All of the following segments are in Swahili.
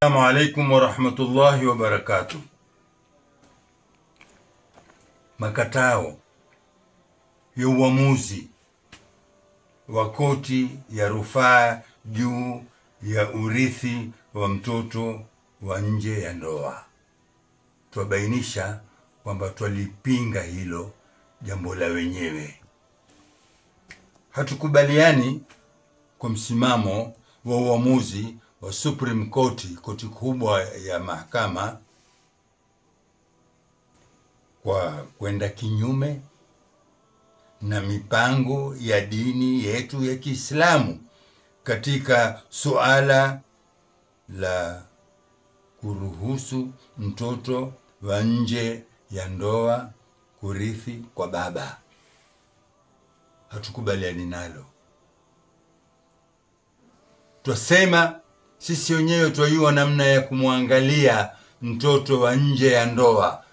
Assalamu alaikum wa rahmatullahi wa barakatuh. Makatao ya uamuzi wa koti ya rufaa juu ya urithi wa mtoto wa nje ya ndoa. Twabainisha kwamba twalipinga hilo jambo la wenyewe. Hatukubaliani kwa msimamo wa uamuzi wa Supreme Court, koti kubwa ya mahakama, kwa kwenda kinyume na mipango ya dini yetu ya Kiislamu katika suala la kuruhusu mtoto wa nje ya ndoa kurithi kwa baba. Hatukubaliani nalo. Twasema sisi wenyewe twajua namna ya kumwangalia mtoto wa nje ya ndoa.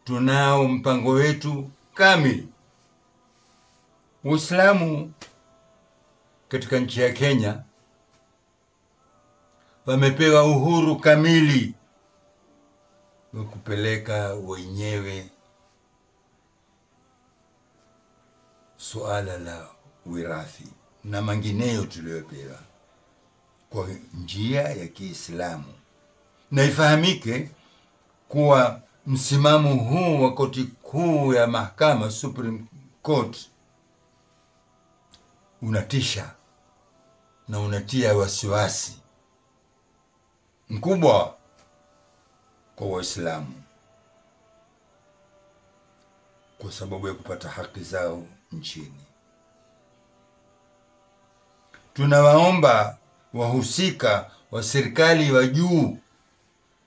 Tunao mpango wetu kamili. Uislamu katika nchi ya Kenya wamepewa uhuru kamili wa kupeleka wenyewe suala la wirathi na mengineyo tuliyopewa kwa njia ya Kiislamu. Na ifahamike kuwa msimamo huu wa koti kuu ya mahakama, Supreme Court, unatisha na unatia wasiwasi mkubwa kwa Waislamu kwa sababu ya kupata haki zao nchini. Tunawaomba wahusika wa serikali wa juu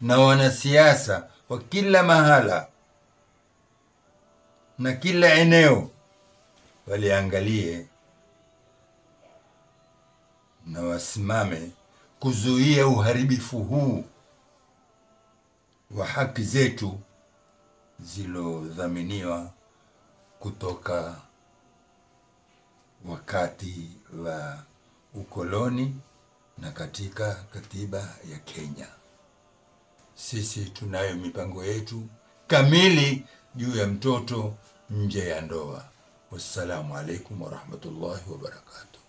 na wanasiasa wa kila mahala na kila eneo waliangalie na wasimame kuzuia uharibifu huu wa haki zetu zilizodhaminiwa kutoka wakati wa ukoloni na katika katiba ya Kenya. Sisi tunayo mipango yetu kamili juu ya mtoto nje ya ndoa. Wassalamu alaikum wa rahmatullahi wa barakatuh.